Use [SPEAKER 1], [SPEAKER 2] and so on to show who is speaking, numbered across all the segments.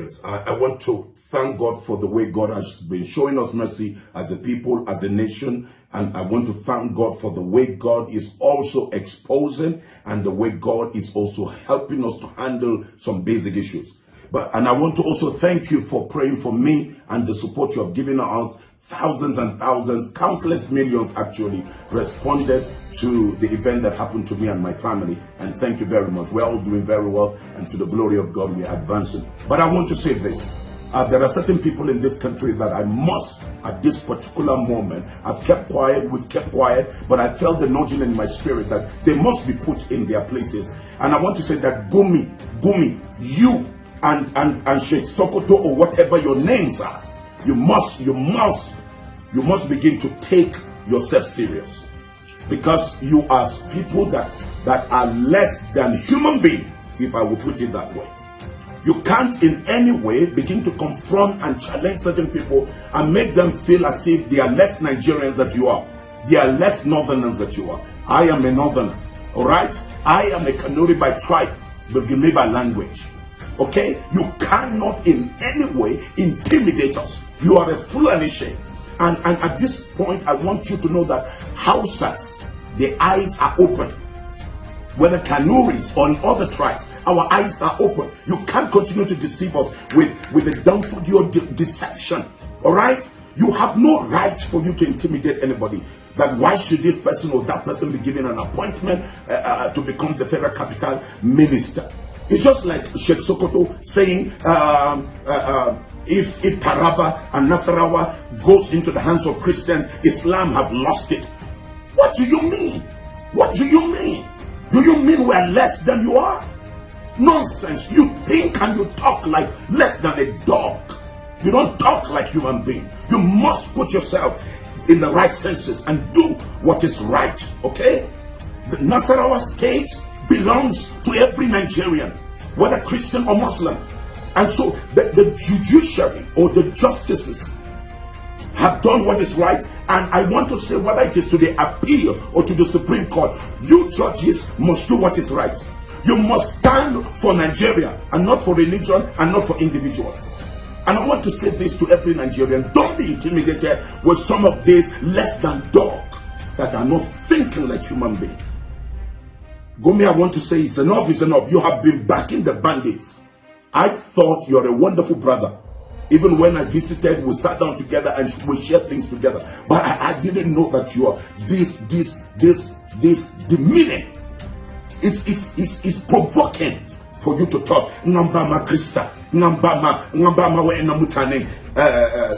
[SPEAKER 1] Nigerians, I want to thank God for the way God has been showing us mercy as a people, as a nation. And I want to thank God for the way God is also exposing and the way God is also helping us to handle some basic issues. And I want to also thank you for praying for me and the support you have given us. Thousands and thousands, countless millions actually responded to the event that happened to me and my family. And thank you very much. We're all doing very well, and to the glory of God, we are advancing. But I want to say this. There are certain people in this country that I must, at this particular moment, I've kept quiet, we've kept quiet, but I felt the nudging in my spirit that they must be put in their places. And I want to say that Gumi, you and Sheikh Sokoto, or whatever your names are, you must begin to take yourself serious, because you are people that are less than human beings, if I will put it that way. You can't in any way begin to confront and challenge certain people and make them feel as if they are less Nigerians than you are. They are less Northerners than you are. I am a Northerner, all right? I am a Kanuri by tribe, but Gumi by language. Okay? You cannot in any way intimidate us. You are a Fulani Sheikh. And at this point, I want you to know that Hausas, the eyes are open. Whether Kanuris or in other tribes, our eyes are open. You can't continue to deceive us with a downfall deception. All right? You have no right for you to intimidate anybody. That why should this person or that person be given an appointment to become the federal capital minister? It's just like Sheikh Sokoto saying, if Taraba and Nasarawa goes into the hands of Christians, Islam have lost it. What do you mean? What do you mean? Do you mean we're less than you are? Nonsense. You think and you talk like less than a dog. You don't talk like human being. You must put yourself in the right senses and do what is right. Okay? The Nasarawa state belongs to every Nigerian, whether Christian or Muslim. And so the judiciary or the justices have done what is right. And I want to say, whether it is to the appeal or to the Supreme Court, you judges must do what is right. You must stand for Nigeria and not for religion and not for individuals. And I want to say this to every Nigerian: don't be intimidated with some of these less than dogs that are not thinking like human beings. Gumi, I want to say it's enough is enough. You have been backing the bandits. I thought you're a wonderful brother. Even when I visited, we sat down together and we shared things together. But I didn't know that you are this demeaning. It's provoking for you to talk. Ngambama Krista, ngambama we namutane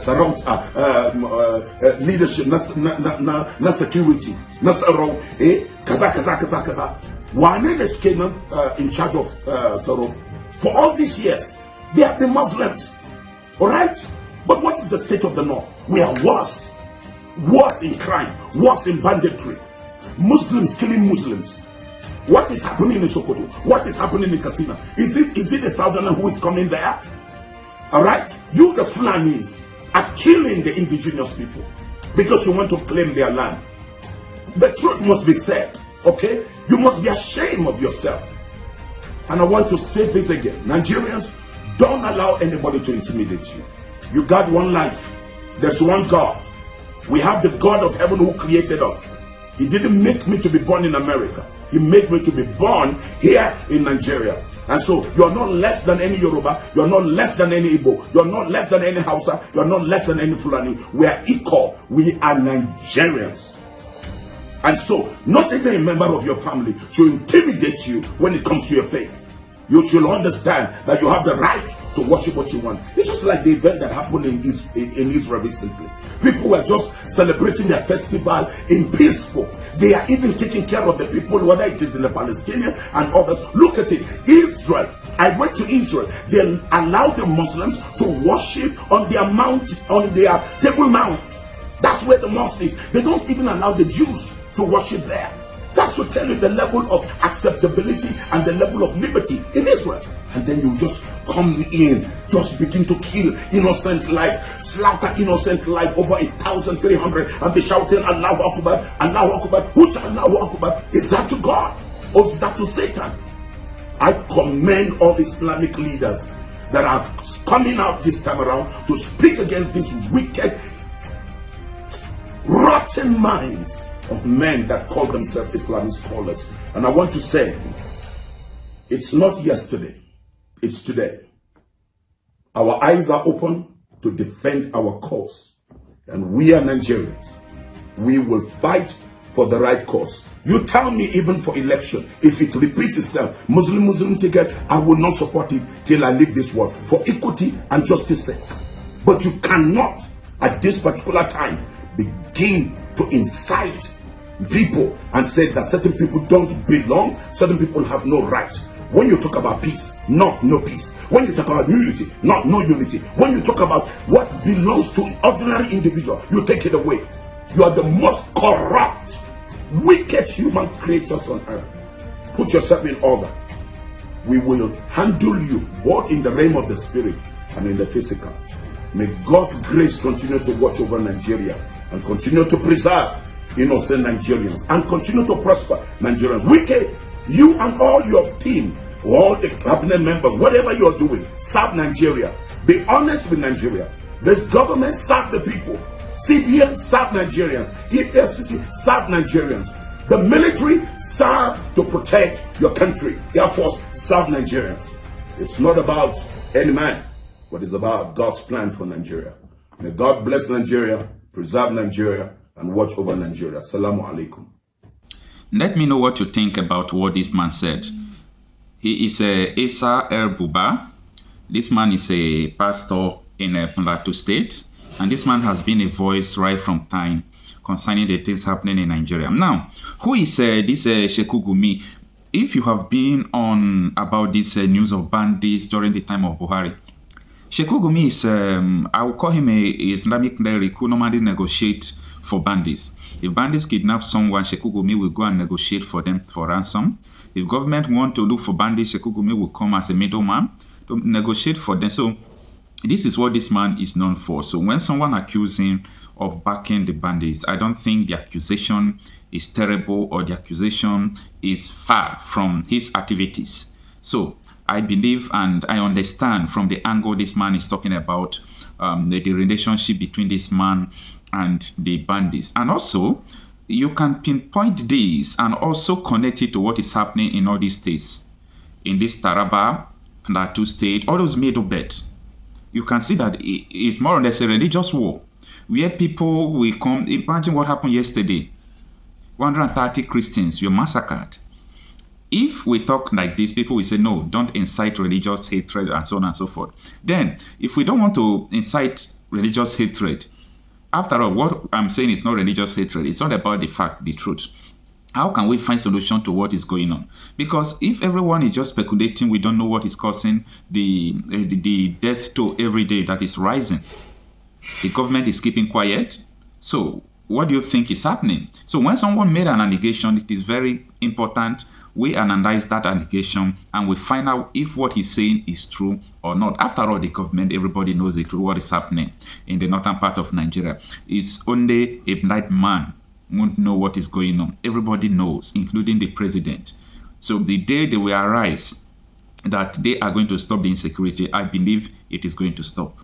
[SPEAKER 1] sarauta leadership na security na sarau kaza. One came in charge of Sarau for all these years. They are the Muslims. All right? But what is the state of the North? We are worse. Worse in crime. Worse in banditry. Muslims killing Muslims. What is happening in Sokoto? What is happening in Kasina? Is it the Southerner who is coming there? All right? You, the Fulanis, are killing the indigenous people because you want to claim their land. The truth must be said. Okay? You must be ashamed of yourself. And I want to say this again. Nigerians, don't allow anybody to intimidate you. You got one life. There's one God. We have the God of heaven who created us. He didn't make me to be born in America. He made me to be born here in Nigeria. And so you're not less than any Yoruba. You're not less than any Igbo. You're not less than any Hausa. You're not less than any Fulani. We are equal. We are Nigerians. And so not even a member of your family should intimidate you when it comes to your faith. You should understand that you have the right to worship what you want. It's just like the event that happened in Israel recently. People were just celebrating their festival in peaceful. They are even taking care of the people, whether it is in the Palestinian and others. Look at it. Israel. I went to Israel. They allowed the Muslims to worship on their mount, on their Table Mount. That's where the mosque is. They don't even allow the Jews to worship there. That's to tell you the level of acceptability and the level of liberty in Israel. And then you just come in, just begin to kill innocent life, slaughter innocent life, over 1,300, and be shouting Allahu Akbar, Allahu Akbar. Which Allahu Akbar? Is that to God or is that to Satan? I commend all Islamic leaders that are coming out this time around to speak against these wicked, rotten minds of men that call themselves Islamic scholars. And I want to say, it's not yesterday, it's today. Our eyes are open to defend our cause. And we are Nigerians. We will fight for the right cause. You tell me, even for election, if it repeats itself, Muslim ticket, I will not support it till I leave this world, for equity and justice sake. But you cannot, at this particular time, begin to incite people and say that certain people don't belong, certain people have no right. When you talk about peace, no peace. When you talk about unity, no unity. When you talk about what belongs to an ordinary individual, you take it away. You are the most corrupt, wicked human creatures on earth. Put yourself in order. We will handle you both in the realm of the spirit and in the physical. May God's grace continue to watch over Nigeria and continue to preserve innocent Nigerians and continue to prosper Nigerians. Wicked, you and all your team, all the cabinet members, whatever you are doing, serve Nigeria. Be honest with Nigeria. This government serve the people. CBN serve Nigerians. EFCC serve Nigerians. The military serve to protect your country. Air Force serve Nigerians. It's not about any man, but it's about God's plan for Nigeria. May God bless Nigeria, preserve Nigeria, and watch over Nigeria. Assalamu alaikum.
[SPEAKER 2] Let me know what you think about what this man said. He is Asa El Buba. This man is a pastor in Plateau State. And this man has been a voice right from time concerning the things happening in Nigeria. Now, who is this Sheku Gumi? If you have been on about this news of bandits during the time of Buhari, Sheku Gumi is, I will call him a Islamic cleric who normally negotiate for bandits. If bandits kidnap someone, Sheku Gumi will go and negotiate for them for ransom. If government want to look for bandits, Sheku Gumi will come as a middleman to negotiate for them. So this is what this man is known for. So when someone accuses him of backing the bandits, I don't think the accusation is terrible or the accusation is far from his activities. So I believe and I understand from the angle this man is talking about the relationship between this man and the bandits. And also, you can pinpoint this and also connect it to what is happening in all these states. In this Taraba, Plateau State, all those middle belts. You can see that it's more or less a religious war where people will come. Imagine what happened yesterday. 130 Christians were massacred. If we talk like this, people will say, no, don't incite religious hatred and so on and so forth. Then, if we don't want to incite religious hatred, after all, what I'm saying is not religious hatred. It's not about the fact, the truth. How can we find solution to what is going on? Because if everyone is just speculating, we don't know what is causing the death toll every day that is rising. The government is keeping quiet. So what do you think is happening? So when someone made an allegation, it is very important we analyze that allegation and we find out if what he's saying is true or not. After all, the government, everybody knows the truth, what is happening in the northern part of Nigeria. It's only a blind man won't know what is going on. Everybody knows, including the president. So the day they will arise that they are going to stop the insecurity, I believe it is going to stop.